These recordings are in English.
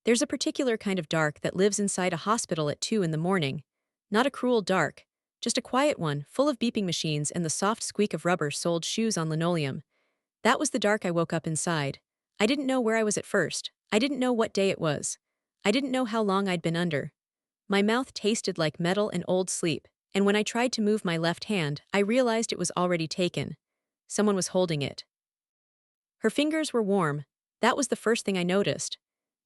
There's a particular kind of dark that lives inside a hospital at 2 in the morning. Not a cruel dark, just a quiet one, full of beeping machines and the soft squeak of rubber-soled shoes on linoleum. That was the dark I woke up inside. I didn't know where I was at first. I didn't know what day it was. I didn't know how long I'd been under. My mouth tasted like metal and old sleep, and when I tried to move my left hand, I realized it was already taken. Someone was holding it. Her fingers were warm. That was the first thing I noticed.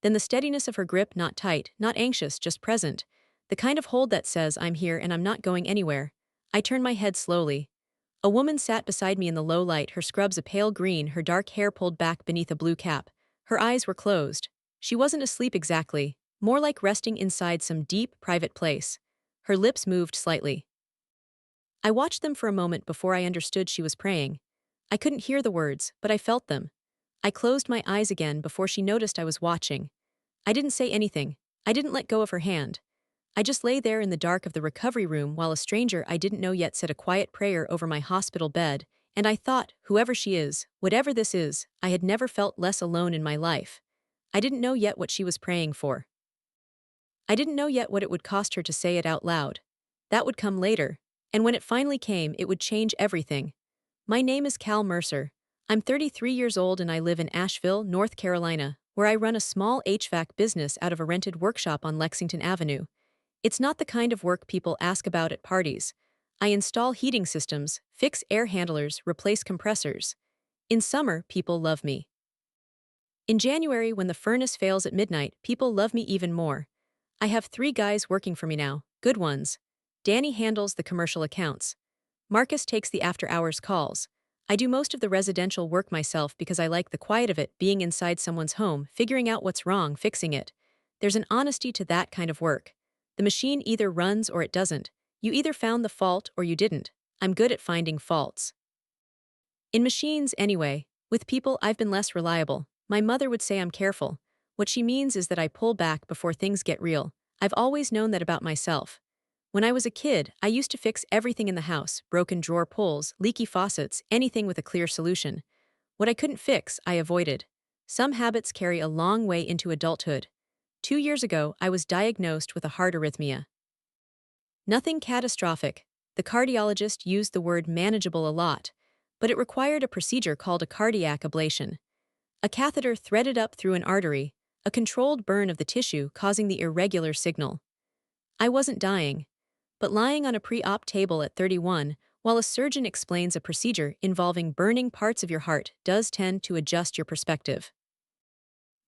Then the steadiness of her grip, not tight, not anxious, just present. The kind of hold that says, I'm here and I'm not going anywhere. I turned my head slowly. A woman sat beside me in the low light, her scrubs a pale green, her dark hair pulled back beneath a blue cap. Her eyes were closed. She wasn't asleep exactly, more like resting inside some deep, private place. Her lips moved slightly. I watched them for a moment before I understood she was praying. I couldn't hear the words, but I felt them. I closed my eyes again before she noticed I was watching. I didn't say anything. I didn't let go of her hand. I just lay there in the dark of the recovery room while a stranger I didn't know yet said a quiet prayer over my hospital bed, and I thought, whoever she is, whatever this is, I had never felt less alone in my life. I didn't know yet what she was praying for. I didn't know yet what it would cost her to say it out loud. That would come later, and when it finally came, it would change everything. My name is Cal Mercer. I'm 33 years old and I live in Asheville, North Carolina, where I run a small HVAC business out of a rented workshop on Lexington Avenue. It's not the kind of work people ask about at parties. I install heating systems, fix air handlers, replace compressors. In summer, people love me. In January, when the furnace fails at midnight, people love me even more. I have 3 guys working for me now, good ones. Danny handles the commercial accounts. Marcus takes the after-hours calls. I do most of the residential work myself because I like the quiet of it, being inside someone's home, figuring out what's wrong, fixing it. There's an honesty to that kind of work. The machine either runs or it doesn't. You either found the fault or you didn't. I'm good at finding faults. In machines, anyway. With people, I've been less reliable. My mother would say I'm careful. What she means is that I pull back before things get real. I've always known that about myself. When I was a kid, I used to fix everything in the house, broken drawer pulls, leaky faucets, anything with a clear solution. What I couldn't fix, I avoided. Some habits carry a long way into adulthood. 2 years ago, I was diagnosed with a heart arrhythmia. Nothing catastrophic. The cardiologist used the word manageable a lot, but it required a procedure called a cardiac ablation. A catheter threaded up through an artery, a controlled burn of the tissue causing the irregular signal. I wasn't dying, but lying on a pre-op table at 31, while a surgeon explains a procedure involving burning parts of your heart does tend to adjust your perspective.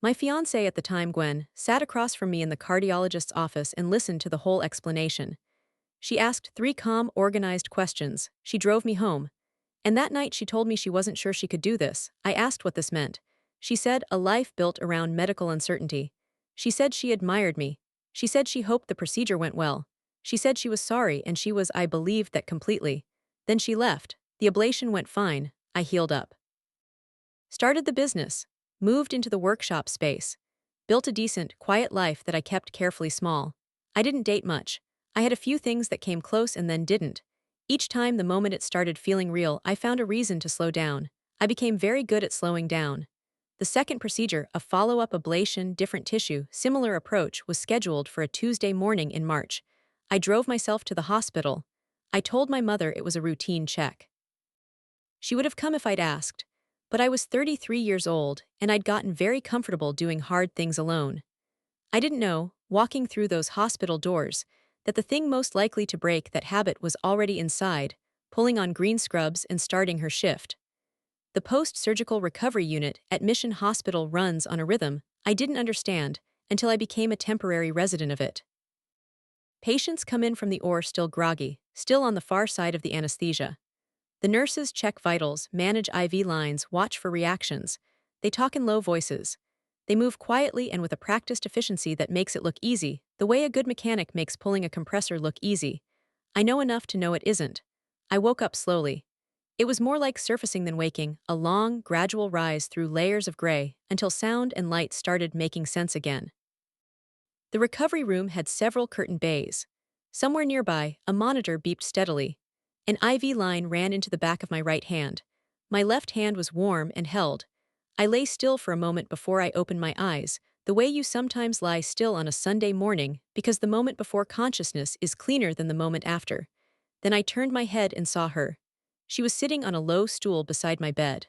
My fiancée at the time, Gwen, sat across from me in the cardiologist's office and listened to the whole explanation. She asked 3 calm, organized questions. She drove me home. And that night she told me she wasn't sure she could do this. I asked what this meant. She said a life built around medical uncertainty. She said she admired me. She said she hoped the procedure went well. She said she was sorry and I believed that completely. Then she left. The ablation went fine. I healed up. Started the business. Moved into the workshop space. Built a decent, quiet life that I kept carefully small. I didn't date much. I had a few things that came close and then didn't. Each time the moment it started feeling real, I found a reason to slow down. I became very good at slowing down. The second procedure, a follow-up ablation, different tissue, similar approach, was scheduled for a Tuesday morning in March. I drove myself to the hospital. I told my mother it was a routine check. She would have come if I'd asked. But I was 33 years old, and I'd gotten very comfortable doing hard things alone. I didn't know, walking through those hospital doors, that the thing most likely to break that habit was already inside, pulling on green scrubs and starting her shift. The post-surgical recovery unit at Mission Hospital runs on a rhythm I didn't understand until I became a temporary resident of it. Patients come in from the OR still groggy, still on the far side of the anesthesia. The nurses check vitals, manage IV lines, watch for reactions. They talk in low voices. They move quietly and with a practiced efficiency that makes it look easy, the way a good mechanic makes pulling a compressor look easy. I know enough to know it isn't. I woke up slowly. It was more like surfacing than waking, a long, gradual rise through layers of gray, until sound and light started making sense again. The recovery room had several curtained bays. Somewhere nearby, a monitor beeped steadily. An IV line ran into the back of my right hand. My left hand was warm and held. I lay still for a moment before I opened my eyes, the way you sometimes lie still on a Sunday morning because the moment before consciousness is cleaner than the moment after. Then I turned my head and saw her. She was sitting on a low stool beside my bed.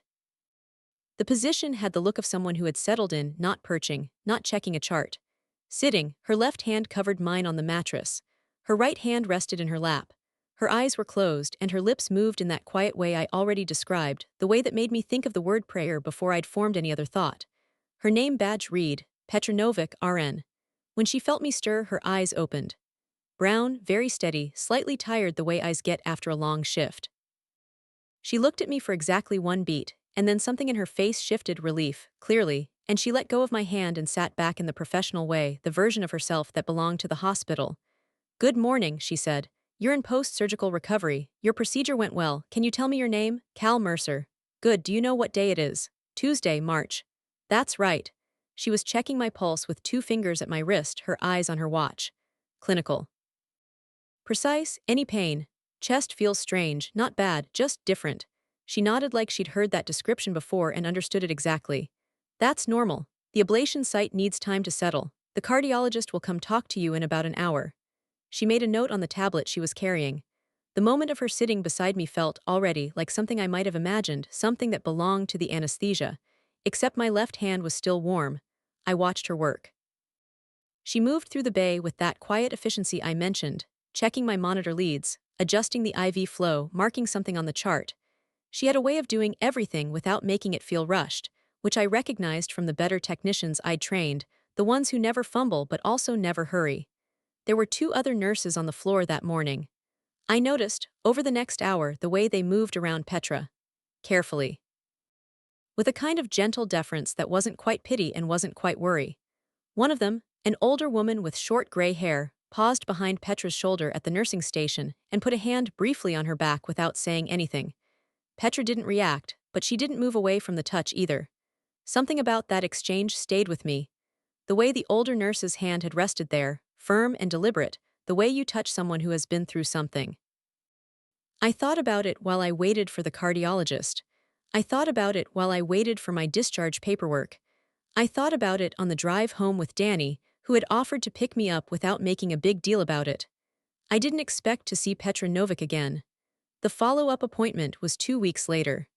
The position had the look of someone who had settled in, not perching, not checking a chart. Sitting, her left hand covered mine on the mattress. Her right hand rested in her lap. Her eyes were closed, and her lips moved in that quiet way I already described, the way that made me think of the word prayer before I'd formed any other thought. Her name badge read, Petronovic, RN. When she felt me stir, her eyes opened. Brown, very steady, slightly tired the way eyes get after a long shift. She looked at me for exactly one beat, and then something in her face shifted relief, clearly, and she let go of my hand and sat back in the professional way, the version of herself that belonged to the hospital. "Good morning," she said. "You're in post-surgical recovery. Your procedure went well. Can you tell me your name?" "Cal Mercer." "Good. Do you know what day it is?" "Tuesday, March." "That's right." She was checking my pulse with 2 fingers at my wrist, her eyes on her watch. "Clinical." "Precise? Any pain?" "Chest feels strange, not bad, just different." She nodded like she'd heard that description before and understood it exactly. "That's normal. The ablation site needs time to settle. The cardiologist will come talk to you in about an hour." She made a note on the tablet she was carrying. The moment of her sitting beside me felt, already, like something I might have imagined, something that belonged to the anesthesia. Except my left hand was still warm. I watched her work. She moved through the bay with that quiet efficiency I mentioned, checking my monitor leads, adjusting the IV flow, marking something on the chart. She had a way of doing everything without making it feel rushed, which I recognized from the better technicians I'd trained, the ones who never fumble but also never hurry. There were 2 other nurses on the floor that morning. I noticed, over the next hour, the way they moved around Petra. Carefully. With a kind of gentle deference that wasn't quite pity and wasn't quite worry. One of them, an older woman with short gray hair, paused behind Petra's shoulder at the nursing station and put a hand briefly on her back without saying anything. Petra didn't react, but she didn't move away from the touch either. Something about that exchange stayed with me. The way the older nurse's hand had rested there, firm and deliberate, the way you touch someone who has been through something. I thought about it while I waited for the cardiologist. I thought about it while I waited for my discharge paperwork. I thought about it on the drive home with Danny, who had offered to pick me up without making a big deal about it. I didn't expect to see Petra Novick again. The follow-up appointment was 2 weeks later.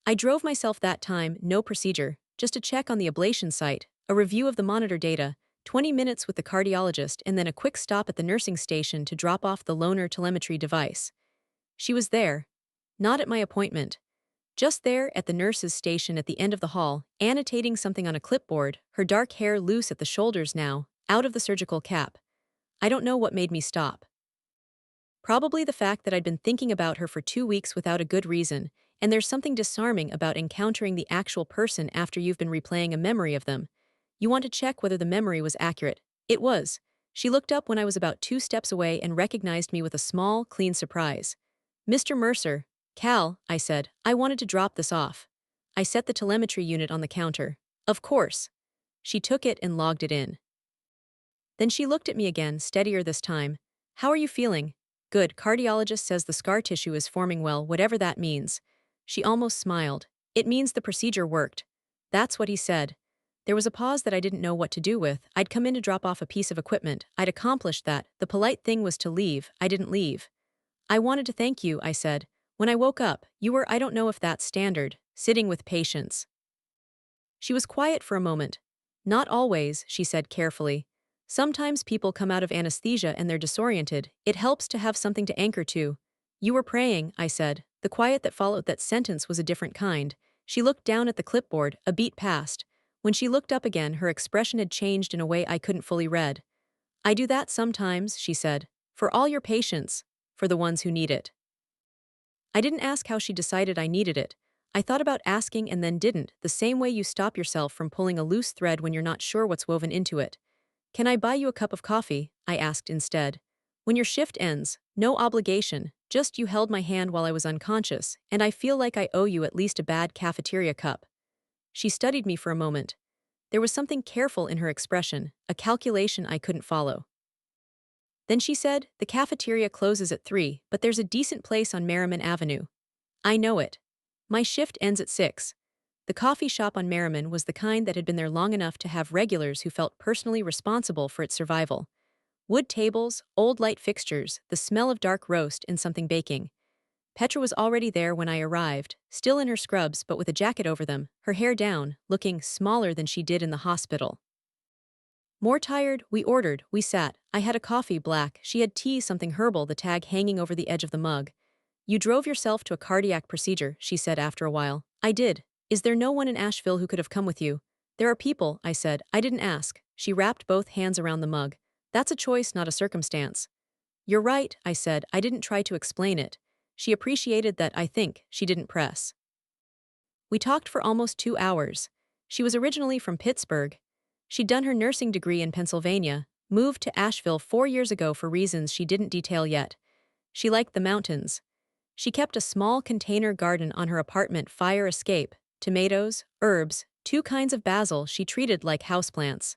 I drove myself that time, no procedure, just a check on the ablation site, a review of the monitor data, 20 minutes with the cardiologist, and then a quick stop at the nursing station to drop off the loaner telemetry device. She was there. Not at my appointment. Just there at the nurse's station at the end of the hall, annotating something on a clipboard, her dark hair loose at the shoulders now, out of the surgical cap. I don't know what made me stop. Probably the fact that I'd been thinking about her for 2 weeks without a good reason, and there's something disarming about encountering the actual person after you've been replaying a memory of them. You want to check whether the memory was accurate. It was. She looked up when I was about 2 steps away and recognized me with a small, clean surprise. "Mr. Mercer." "Cal," I said, "I wanted to drop this off." I set the telemetry unit on the counter. "Of course." She took it and logged it in. Then she looked at me again, steadier this time. "How are you feeling?" "Good. Cardiologist says the scar tissue is forming well, whatever that means." She almost smiled. "It means the procedure worked." That's what he said. There was a pause that I didn't know what to do with. I'd come in to drop off a piece of equipment. I'd accomplished that. The polite thing was to leave. I didn't leave. "I wanted to thank you," I said. "When I woke up, you were, I don't know if that's standard, sitting with patients." She was quiet for a moment. "Not always," she said carefully. "Sometimes people come out of anesthesia and they're disoriented. It helps to have something to anchor to." "You were praying," I said. The quiet that followed that sentence was a different kind. She looked down at the clipboard, a beat passed. When she looked up again, her expression had changed in a way I couldn't fully read. "I do that sometimes," she said. "For all your patients. For the ones who need it." I didn't ask how she decided I needed it. I thought about asking and then didn't, the same way you stop yourself from pulling a loose thread when you're not sure what's woven into it. "Can I buy you a cup of coffee?" I asked instead. "When your shift ends, no obligation, just you held my hand while I was unconscious, and I feel like I owe you at least a bad cafeteria cup." She studied me for a moment. There was something careful in her expression, a calculation I couldn't follow. Then she said, "The cafeteria closes at 3, but there's a decent place on Merriman Avenue." "I know it. My shift ends at 6. The coffee shop on Merriman was the kind that had been there long enough to have regulars who felt personally responsible for its survival. Wood tables, old light fixtures, the smell of dark roast and something baking. Petra was already there when I arrived, still in her scrubs but with a jacket over them, her hair down, looking smaller than she did in the hospital. More tired, we ordered, we sat. I had a coffee black, she had tea something herbal, the tag hanging over the edge of the mug. You drove yourself to a cardiac procedure, she said after a while. I did. Is there no one in Asheville who could have come with you? There are people, I said. I didn't ask. She wrapped both hands around the mug. That's a choice, not a circumstance. You're right, I said. I didn't try to explain it. She appreciated that, I think. She didn't press. We talked for almost 2 hours. She was originally from Pittsburgh. She'd done her nursing degree in Pennsylvania, moved to Asheville 4 years ago for reasons she didn't detail yet. She liked the mountains. She kept a small container garden on her apartment fire escape, tomatoes, herbs, 2 kinds of basil she treated like houseplants.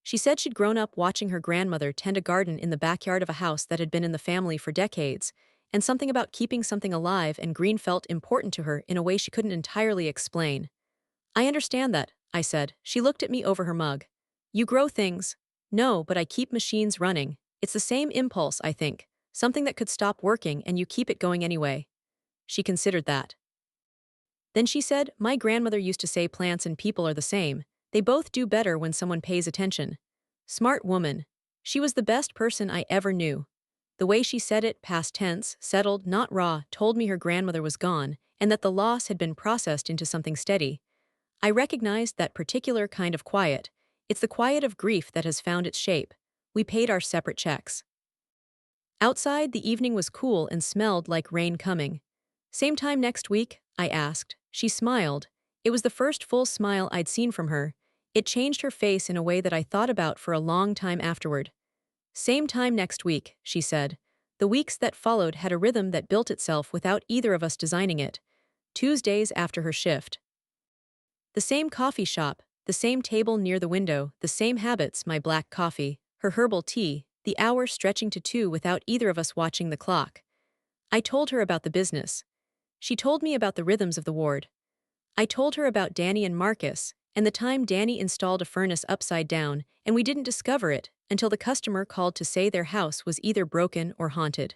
She said she'd grown up watching her grandmother tend a garden in the backyard of a house that had been in the family for decades, and something about keeping something alive and green felt important to her in a way she couldn't entirely explain. I understand that, I said. She looked at me over her mug. You grow things. No, but I keep machines running. It's the same impulse, I think. Something that could stop working and you keep it going anyway. She considered that. Then she said, my grandmother used to say plants and people are the same. They both do better when someone pays attention. Smart woman. She was the best person I ever knew. The way she said it, past tense, settled, not raw, told me her grandmother was gone, and that the loss had been processed into something steady. I recognized that particular kind of quiet. It's the quiet of grief that has found its shape. We paid our separate checks. Outside, the evening was cool and smelled like rain coming. Same time next week? I asked. She smiled. It was the first full smile I'd seen from her. It changed her face in a way that I thought about for a long time afterward. Same time next week, she said. The weeks that followed had a rhythm that built itself without either of us designing it. Tuesdays after her shift. The same coffee shop, the same table near the window, the same habits, my black coffee, her herbal tea, the hour stretching to 2 without either of us watching the clock. I told her about the business. She told me about the rhythms of the ward. I told her about Danny and Marcus, and the time Danny installed a furnace upside down, and we didn't discover it until the customer called to say their house was either broken or haunted.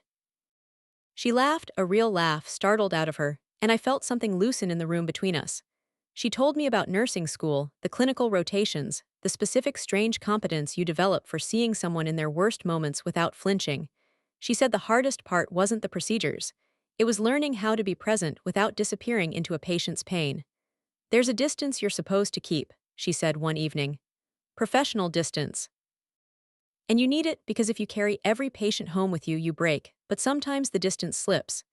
She laughed, a real laugh startled out of her, and I felt something loosen in the room between us. She told me about nursing school, the clinical rotations, the specific strange competence you develop for seeing someone in their worst moments without flinching. She said the hardest part wasn't the procedures. It was learning how to be present without disappearing into a patient's pain. There's a distance you're supposed to keep, she said one evening. Professional distance. And you need it because if you carry every patient home with you, you break, but sometimes the distance slips.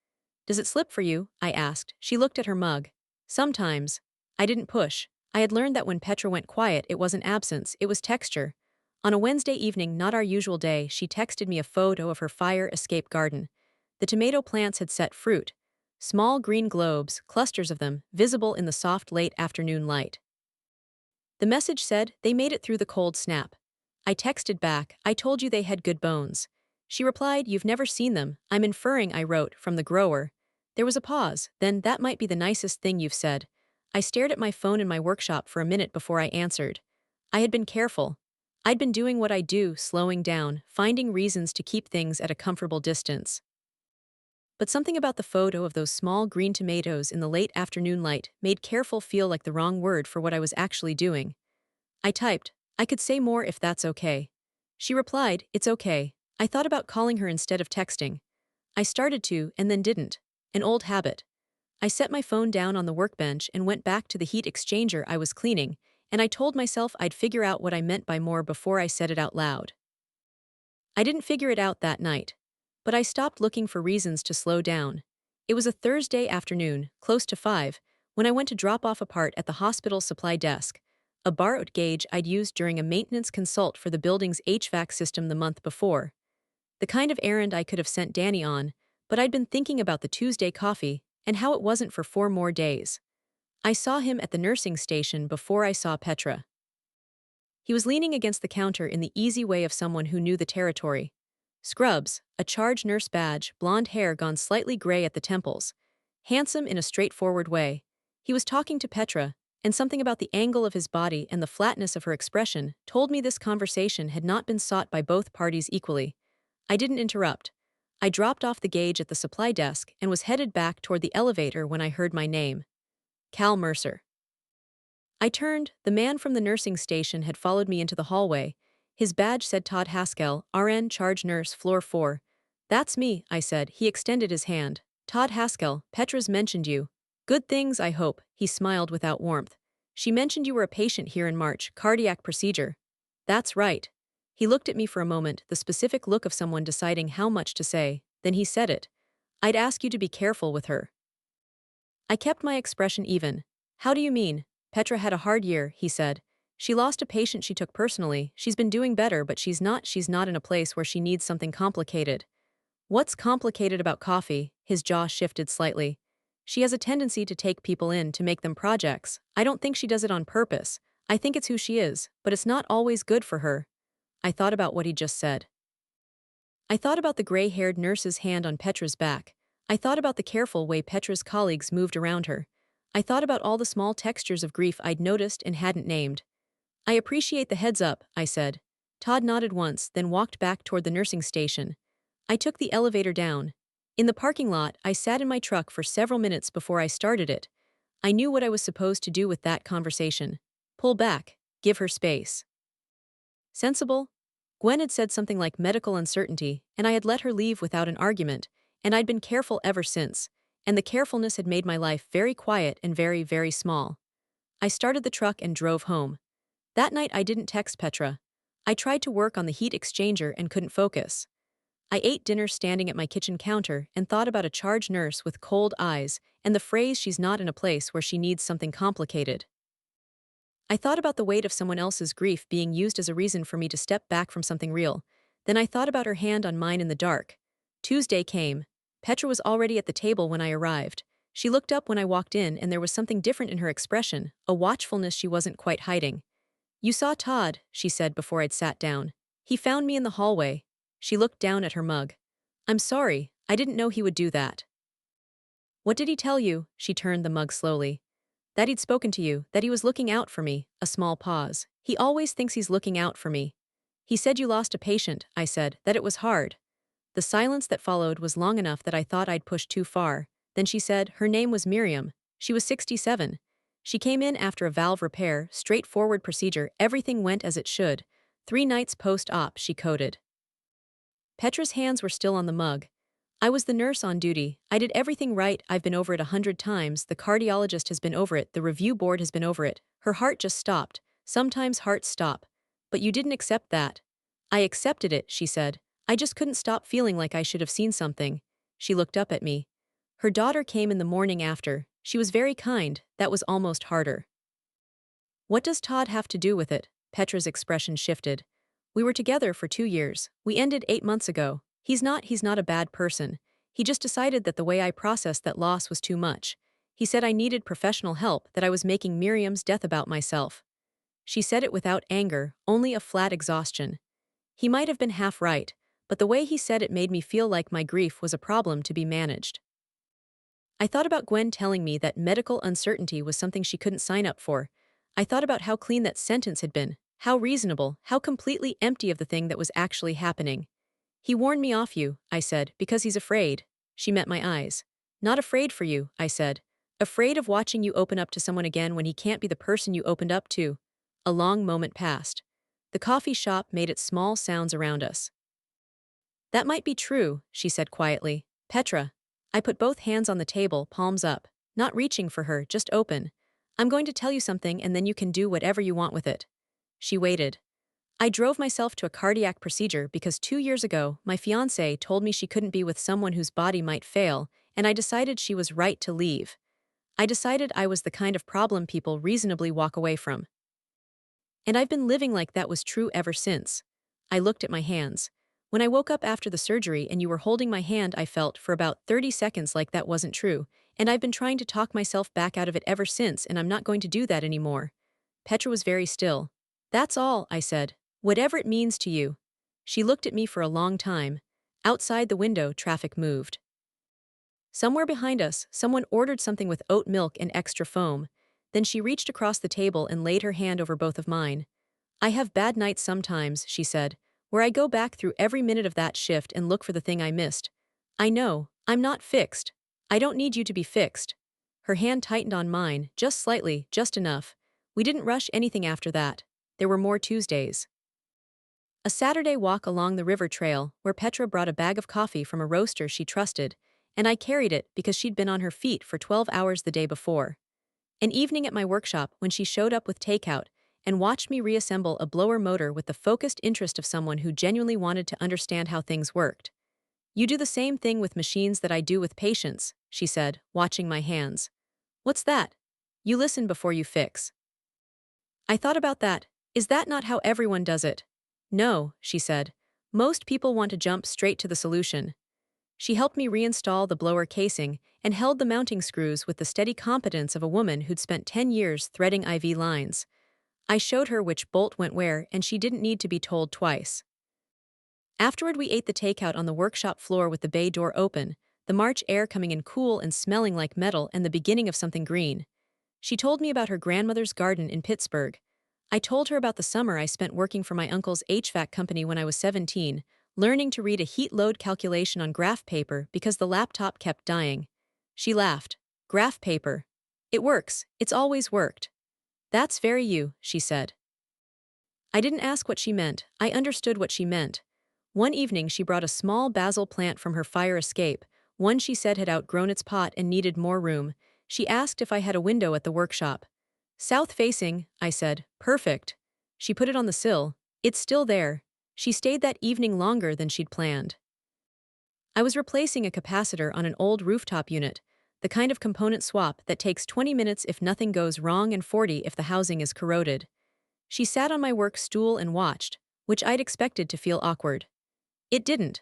Does it slip for you? I asked. She looked at her mug. Sometimes. I didn't push. I had learned that when Petra went quiet, it wasn't absence, it was texture. On a Wednesday evening, not our usual day, she texted me a photo of her fire escape garden. The tomato plants had set fruit. Small green globes, clusters of them, visible in the soft late afternoon light. The message said, they made it through the cold snap. I texted back, I told you they had good bones. She replied, you've never seen them. I'm inferring, I wrote, from the grower. There was a pause, then that might be the nicest thing you've said. I stared at my phone in my workshop for a minute before I answered. I had been careful. I'd been doing what I do, slowing down, finding reasons to keep things at a comfortable distance. But something about the photo of those small green tomatoes in the late afternoon light made careful feel like the wrong word for what I was actually doing. I typed, I could say more if that's okay. She replied, it's okay. I thought about calling her instead of texting. I started to, and then didn't. An old habit. I set my phone down on the workbench and went back to the heat exchanger I was cleaning, and I told myself I'd figure out what I meant by more before I said it out loud. I didn't figure it out that night. But I stopped looking for reasons to slow down. It was a Thursday afternoon, close to 5, when I went to drop off a part at the hospital supply desk, a borrowed gauge I'd used during a maintenance consult for the building's HVAC system the month before. The kind of errand I could have sent Danny on, but I'd been thinking about the Tuesday coffee and how it wasn't for 4 more days. I saw him at the nursing station before I saw Petra. He was leaning against the counter in the easy way of someone who knew the territory. Scrubs, a charge nurse badge, blonde hair gone slightly gray at the temples. Handsome in a straightforward way. He was talking to Petra, and something about the angle of his body and the flatness of her expression told me this conversation had not been sought by both parties equally. I didn't interrupt. I dropped off the gauge at the supply desk and was headed back toward the elevator when I heard my name. Cal Mercer. I turned. The man from the nursing station had followed me into the hallway. His badge said Todd Haskell, RN, charge nurse, floor 4. That's me, I said. He extended his hand. Todd Haskell, Petra's mentioned you. Good things, I hope, he smiled without warmth. She mentioned you were a patient here in March, cardiac procedure. That's right. He looked at me for a moment, the specific look of someone deciding how much to say. Then he said it. I'd ask you to be careful with her. I kept my expression even. How do you mean? Petra had a hard year, he said. She lost a patient she took personally. She's been doing better, but she's not in a place where she needs something complicated. What's complicated about coffee? His jaw shifted slightly. She has a tendency to take people in to make them projects. I don't think she does it on purpose. I think it's who she is, but it's not always good for her. I thought about what he just said. I thought about the gray-haired nurse's hand on Petra's back. I thought about the careful way Petra's colleagues moved around her. I thought about all the small textures of grief I'd noticed and hadn't named. I appreciate the heads up, I said. Todd nodded once, then walked back toward the nursing station. I took the elevator down. In the parking lot, I sat in my truck for several minutes before I started it. I knew what I was supposed to do with that conversation. Pull back, give her space. Sensible? Gwen had said something like medical uncertainty, and I had let her leave without an argument, and I'd been careful ever since, and the carefulness had made my life very quiet and very, very small. I started the truck and drove home. That night I didn't text Petra. I tried to work on the heat exchanger and couldn't focus. I ate dinner standing at my kitchen counter and thought about a charge nurse with cold eyes and the phrase she's not in a place where she needs something complicated. I thought about the weight of someone else's grief being used as a reason for me to step back from something real. Then I thought about her hand on mine in the dark. Tuesday came. Petra was already at the table when I arrived. She looked up when I walked in and there was something different in her expression, a watchfulness she wasn't quite hiding. You saw Todd, she said before I'd sat down. He found me in the hallway. She looked down at her mug. I'm sorry, I didn't know he would do that. What did he tell you? She turned the mug slowly. That he'd spoken to you, that he was looking out for me. A small pause. He always thinks he's looking out for me. He said you lost a patient, I said, that it was hard. The silence that followed was long enough that I thought I'd pushed too far. Then she said her name was Miriam. She was 67. She came in after a valve repair, straightforward procedure, everything went as it should. 3 nights post-op, she coded. Petra's hands were still on the mug. I was the nurse on duty. I did everything right. I've been over it 100 times. The cardiologist has been over it. The review board has been over it. Her heart just stopped. Sometimes hearts stop. But you didn't accept that. I accepted it, she said. I just couldn't stop feeling like I should have seen something. She looked up at me. Her daughter came in the morning after. She was very kind. That was almost harder. What does Todd have to do with it? Petra's expression shifted. We were together for 2 years. We ended 8 months ago. He's not a bad person. He just decided that the way I processed that loss was too much. He said I needed professional help, that I was making Miriam's death about myself. She said it without anger, only a flat exhaustion. He might have been half right, but the way he said it made me feel like my grief was a problem to be managed. I thought about Gwen telling me that medical uncertainty was something she couldn't sign up for. I thought about how clean that sentence had been, how reasonable, how completely empty of the thing that was actually happening. He warned me off you, I said, because he's afraid. She met my eyes. Not afraid for you, I said. Afraid of watching you open up to someone again when he can't be the person you opened up to. A long moment passed. The coffee shop made its small sounds around us. That might be true, she said quietly. Petra. I put both hands on the table, palms up, not reaching for her, just open. I'm going to tell you something and then you can do whatever you want with it. She waited. I drove myself to a cardiac procedure because 2 years ago, my fiancé told me she couldn't be with someone whose body might fail, and I decided she was right to leave. I decided I was the kind of problem people reasonably walk away from. And I've been living like that was true ever since. I looked at my hands. When I woke up after the surgery and you were holding my hand, I felt for about 30 seconds like that wasn't true, and I've been trying to talk myself back out of it ever since, and I'm not going to do that anymore. Petra was very still. That's all, I said. Whatever it means to you. She looked at me for a long time. Outside the window, traffic moved. Somewhere behind us, someone ordered something with oat milk and extra foam. Then she reached across the table and laid her hand over both of mine. I have bad nights sometimes, she said, where I go back through every minute of that shift and look for the thing I missed. I know, I'm not fixed. I don't need you to be fixed. Her hand tightened on mine, just slightly, just enough. We didn't rush anything after that. There were more Tuesdays. A Saturday walk along the river trail, where Petra brought a bag of coffee from a roaster she trusted, and I carried it because she'd been on her feet for 12 hours the day before. An evening at my workshop when she showed up with takeout and watched me reassemble a blower motor with the focused interest of someone who genuinely wanted to understand how things worked. You do the same thing with machines that I do with patients, she said, watching my hands. What's that? You listen before you fix. I thought about that. Is that not how everyone does it? No, she said. Most people want to jump straight to the solution. She helped me reinstall the blower casing and held the mounting screws with the steady competence of a woman who'd spent 10 years threading IV lines. I showed her which bolt went where, and she didn't need to be told twice. Afterward, we ate the takeout on the workshop floor with the bay door open, the March air coming in cool and smelling like metal and the beginning of something green. She told me about her grandmother's garden in Pittsburgh. I told her about the summer I spent working for my uncle's HVAC company when I was 17, learning to read a heat load calculation on graph paper because the laptop kept dying. She laughed. Graph paper. It works. It's always worked. That's very you, she said. I didn't ask what she meant. I understood what she meant. One evening she brought a small basil plant from her fire escape, one she said had outgrown its pot and needed more room. She asked if I had a window at the workshop. South-facing, I said. Perfect. She put it on the sill. It's still there. She stayed that evening longer than she'd planned. I was replacing a capacitor on an old rooftop unit, the kind of component swap that takes 20 minutes if nothing goes wrong and 40 if the housing is corroded. She sat on my work stool and watched, which I'd expected to feel awkward. It didn't.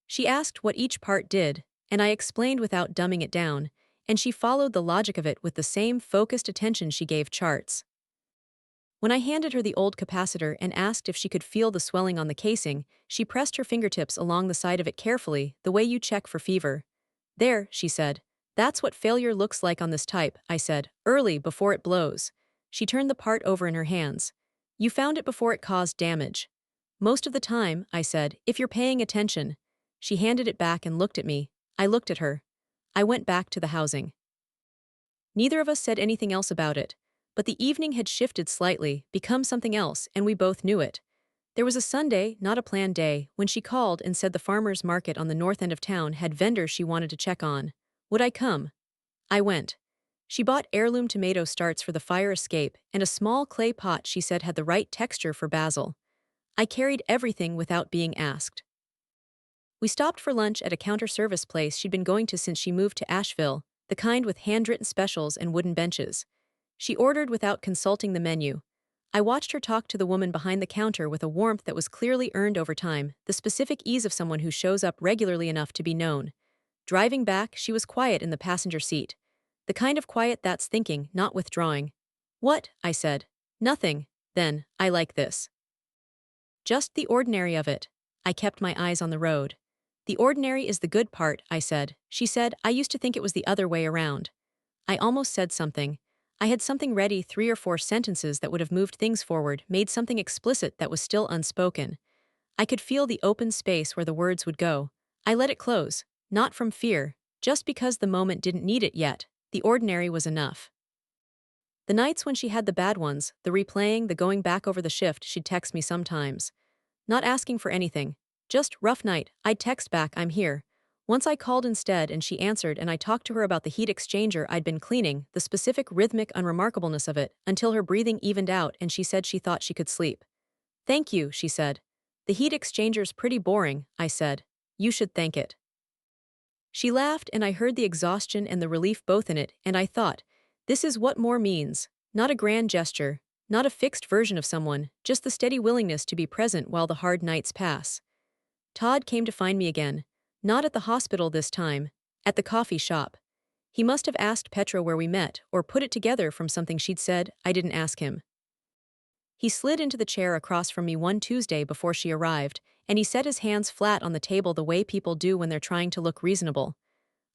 She asked what each part did, and I explained without dumbing it down, and she followed the logic of it with the same focused attention she gave charts. When I handed her the old capacitor and asked if she could feel the swelling on the casing, she pressed her fingertips along the side of it carefully, the way you check for fever. There, she said. That's what failure looks like on this type, I said, early before it blows. She turned the part over in her hands. You found it before it caused damage. Most of the time, I said, if you're paying attention. She handed it back and looked at me. I looked at her. I went back to the housing. Neither of us said anything else about it, but the evening had shifted slightly, become something else, and we both knew it. There was a Sunday, not a planned day, when she called and said the farmer's market on the north end of town had vendors she wanted to check on. Would I come? I went. She bought heirloom tomato starts for the fire escape and a small clay pot she said had the right texture for basil. I carried everything without being asked. We stopped for lunch at a counter-service place she'd been going to since she moved to Asheville, the kind with handwritten specials and wooden benches. She ordered without consulting the menu. I watched her talk to the woman behind the counter with a warmth that was clearly earned over time, the specific ease of someone who shows up regularly enough to be known. Driving back, she was quiet in the passenger seat. The kind of quiet that's thinking, not withdrawing. What? I said. Nothing. Then, I like this. Just the ordinary of it. I kept my eyes on the road. The ordinary is the good part, I said. She said, I used to think it was the other way around. I almost said something. I had something ready, 3 or 4 sentences that would have moved things forward, made something explicit that was still unspoken. I could feel the open space where the words would go. I let it close, not from fear, just because the moment didn't need it yet. The ordinary was enough. The nights when she had the bad ones, the replaying, the going back over the shift, she'd text me sometimes. Not asking for anything. Just, rough night, I'd text back, I'm here. Once I called instead and she answered and I talked to her about the heat exchanger I'd been cleaning, the specific rhythmic unremarkableness of it, until her breathing evened out and she said she thought she could sleep. Thank you, she said. The heat exchanger's pretty boring, I said. You should thank it. She laughed and I heard the exhaustion and the relief both in it, and I thought, this is what more means. Not a grand gesture, not a fixed version of someone, just the steady willingness to be present while the hard nights pass. Todd came to find me again. Not at the hospital this time, at the coffee shop. He must have asked Petra where we met, or put it together from something she'd said. I didn't ask him. He slid into the chair across from me one Tuesday before she arrived, and he set his hands flat on the table the way people do when they're trying to look reasonable.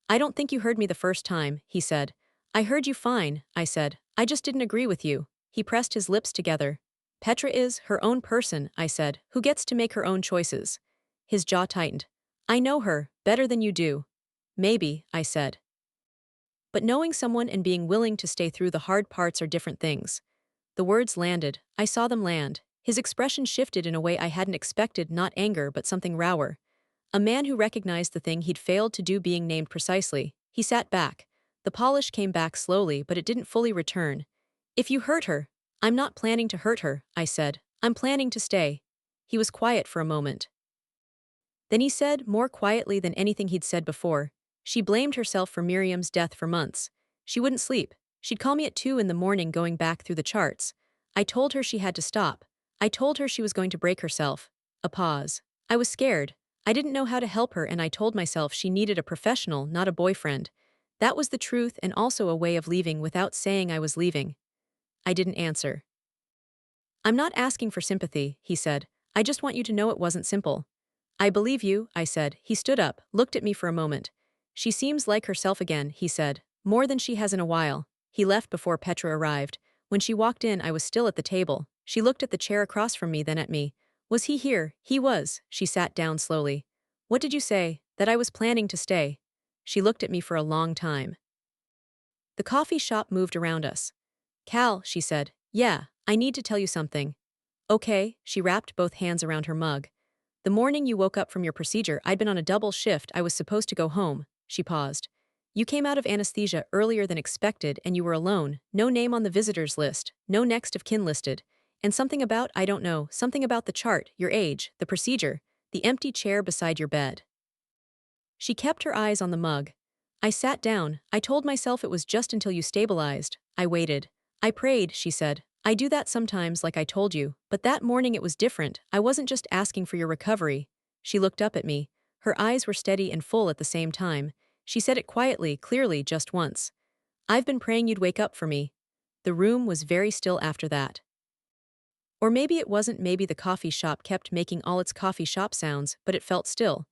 I don't think you heard me the first time, he said. I heard you fine, I said. I just didn't agree with you. He pressed his lips together. Petra is her own person, I said, who gets to make her own choices. His jaw tightened. I know her, better than you do. Maybe, I said. But knowing someone and being willing to stay through the hard parts are different things. The words landed. I saw them land. His expression shifted in a way I hadn't expected, not anger but something rower. A man who recognized the thing he'd failed to do being named precisely. He sat back. The polish came back slowly, but it didn't fully return. If you hurt her, I'm not planning to hurt her, I said. I'm planning to stay. He was quiet for a moment. Then he said, more quietly than anything he'd said before, she blamed herself for Miriam's death for months. She wouldn't sleep. She'd call me at 2 in the morning going back through the charts. I told her she had to stop. I told her she was going to break herself. A pause. I was scared. I didn't know how to help her, and I told myself she needed a professional, not a boyfriend. That was the truth and also a way of leaving without saying I was leaving. I didn't answer. I'm not asking for sympathy, he said. I just want you to know it wasn't simple. I believe you, I said. He stood up, looked at me for a moment. She seems like herself again, he said. More than she has in a while. He left before Petra arrived. When she walked in, I was still at the table. She looked at the chair across from me, then at me. Was he here? He was. She sat down slowly. What did you say? That I was planning to stay. She looked at me for a long time. The coffee shop moved around us. Cal, she said. Yeah, I need to tell you something. Okay, she wrapped both hands around her mug. The morning you woke up from your procedure, I'd been on a double shift. I was supposed to go home. She paused. You came out of anesthesia earlier than expected and you were alone, no name on the visitors list, no next of kin listed. And something about, I don't know, something about the chart, your age, the procedure, the empty chair beside your bed. She kept her eyes on the mug. I sat down. I told myself it was just until you stabilized. I waited. I prayed, she said. I do that sometimes, like I told you, but that morning it was different. I wasn't just asking for your recovery. She looked up at me. Her eyes were steady and full at the same time. She said it quietly, clearly, just once. I've been praying you'd wake up for me. The room was very still after that. Or maybe it wasn't, maybe the coffee shop kept making all its coffee shop sounds, but it felt still.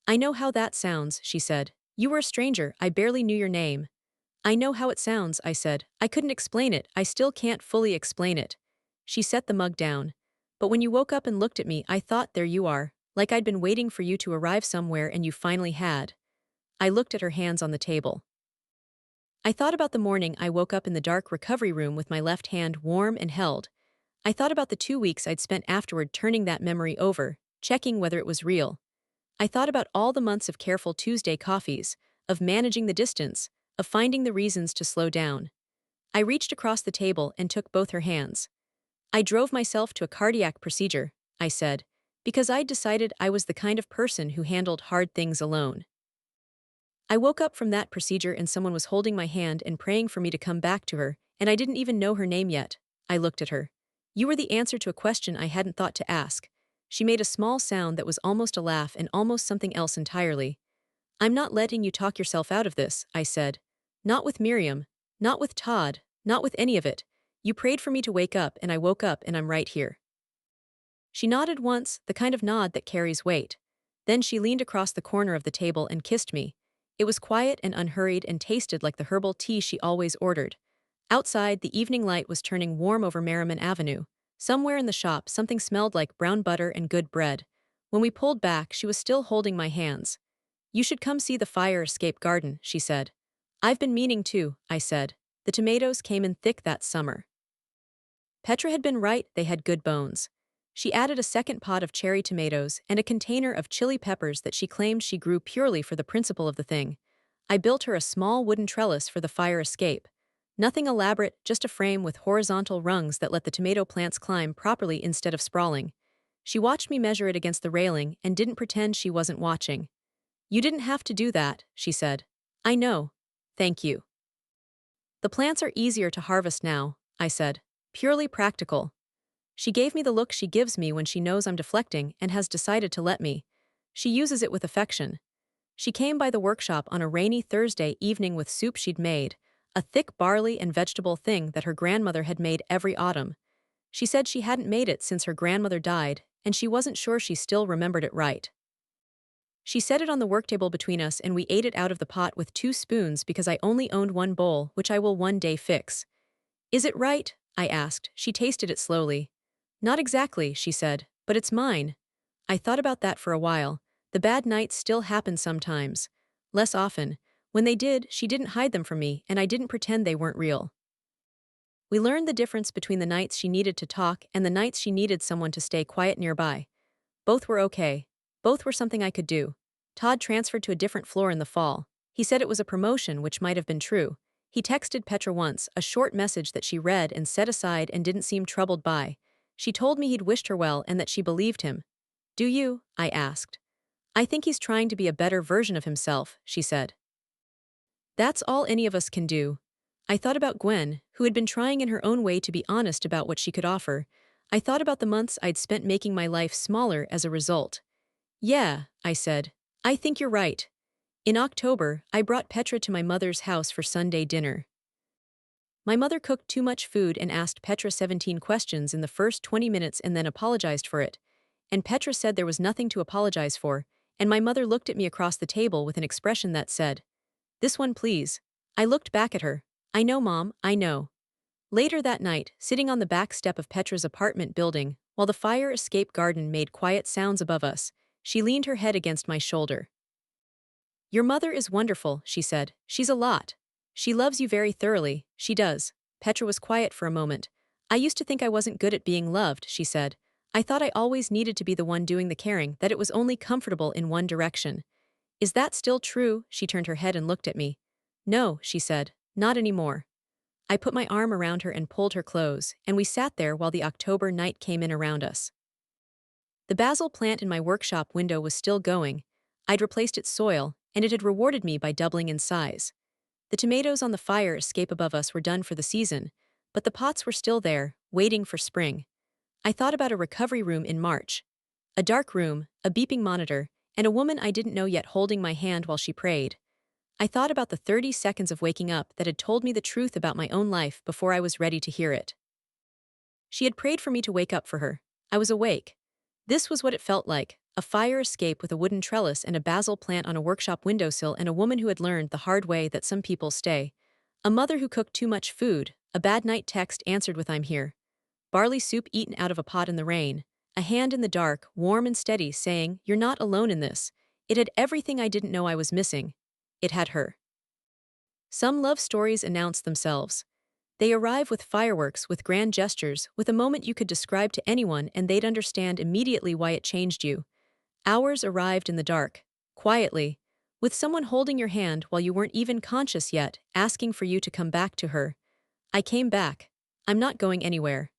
I know how that sounds, she said. You were a stranger, I barely knew your name. I know how it sounds, I said. I couldn't explain it, I still can't fully explain it. She set the mug down. But when you woke up and looked at me, I thought, there you are, like I'd been waiting for you to arrive somewhere and you finally had. I looked at her hands on the table. I thought about the morning I woke up in the dark recovery room with my left hand warm and held. I thought about the 2 weeks I'd spent afterward turning that memory over, checking whether it was real. I thought about all the months of careful Tuesday coffees, of managing the distance, of finding the reasons to slow down. I reached across the table and took both her hands. I drove myself to a cardiac procedure, I said, because I'd decided I was the kind of person who handled hard things alone. I woke up from that procedure and someone was holding my hand and praying for me to come back to her, and I didn't even know her name yet. I looked at her. You were the answer to a question I hadn't thought to ask. She made a small sound that was almost a laugh and almost something else entirely. I'm not letting you talk yourself out of this, I said. Not with Miriam, not with Todd, not with any of it. You prayed for me to wake up and I woke up and I'm right here. She nodded once, the kind of nod that carries weight. Then she leaned across the corner of the table and kissed me. It was quiet and unhurried and tasted like the herbal tea she always ordered. Outside, the evening light was turning warm over Merriman Avenue. Somewhere in the shop, something smelled like brown butter and good bread. When we pulled back, she was still holding my hands. You should come see the fire escape garden, she said. I've been meaning to, I said. The tomatoes came in thick that summer. Petra had been right, they had good bones. She added a second pot of cherry tomatoes and a container of chili peppers that she claimed she grew purely for the principle of the thing. I built her a small wooden trellis for the fire escape. Nothing elaborate, just a frame with horizontal rungs that let the tomato plants climb properly instead of sprawling. She watched me measure it against the railing and didn't pretend she wasn't watching. You didn't have to do that, she said. I know. Thank you. The plants are easier to harvest now, I said. Purely practical. She gave me the look she gives me when she knows I'm deflecting and has decided to let me. She uses it with affection. She came by the workshop on a rainy Thursday evening with soup she'd made, a thick barley and vegetable thing that her grandmother had made every autumn. She said she hadn't made it since her grandmother died, and she wasn't sure she still remembered it right. She set it on the work table between us and we ate it out of the pot with 2 spoons because I only owned one bowl, which I will one day fix. Is it right? I asked. She tasted it slowly. Not exactly, she said, but it's mine. I thought about that for a while. The bad nights still happen sometimes. Less often. When they did, she didn't hide them from me, and I didn't pretend they weren't real. We learned the difference between the nights she needed to talk and the nights she needed someone to stay quiet nearby. Both were okay. Both were something I could do. Todd transferred to a different floor in the fall. He said it was a promotion, which might have been true. He texted Petra once, a short message that she read and set aside and didn't seem troubled by. She told me he'd wished her well and that she believed him. Do you? I asked. I think he's trying to be a better version of himself, she said. That's all any of us can do. I thought about Gwen, who had been trying in her own way to be honest about what she could offer. I thought about the months I'd spent making my life smaller as a result. Yeah, I said. I think you're right. In October, I brought Petra to my mother's house for Sunday dinner. My mother cooked too much food and asked Petra 17 questions in the first 20 minutes and then apologized for it. And Petra said there was nothing to apologize for, and my mother looked at me across the table with an expression that said, "This one, please." I looked back at her. I know, Mom, I know. Later that night, sitting on the back step of Petra's apartment building, while the fire escape garden made quiet sounds above us, she leaned her head against my shoulder. Your mother is wonderful, she said. She's a lot. She loves you very thoroughly, she does. Petra was quiet for a moment. I used to think I wasn't good at being loved, she said. I thought I always needed to be the one doing the caring, that it was only comfortable in one direction. Is that still true? She turned her head and looked at me. No, she said, not anymore. I put my arm around her and pulled her close, and we sat there while the October night came in around us. The basil plant in my workshop window was still going. I'd replaced its soil, and it had rewarded me by doubling in size. The tomatoes on the fire escape above us were done for the season, but the pots were still there, waiting for spring. I thought about a recovery room in March. A dark room, a beeping monitor, and a woman I didn't know yet holding my hand while she prayed. I thought about the 30 seconds of waking up that had told me the truth about my own life before I was ready to hear it. She had prayed for me to wake up for her. I was awake. This was what it felt like, a fire escape with a wooden trellis and a basil plant on a workshop windowsill and a woman who had learned the hard way that some people stay. A mother who cooked too much food, a bad night text answered with "I'm here." Barley soup eaten out of a pot in the rain. A hand in the dark, warm and steady, saying, "You're not alone in this." It had everything I didn't know I was missing. It had her. Some love stories announce themselves. They arrive with fireworks, with grand gestures, with a moment you could describe to anyone and they'd understand immediately why it changed you. Ours arrived in the dark, quietly, with someone holding your hand while you weren't even conscious yet, asking for you to come back to her. I came back. I'm not going anywhere.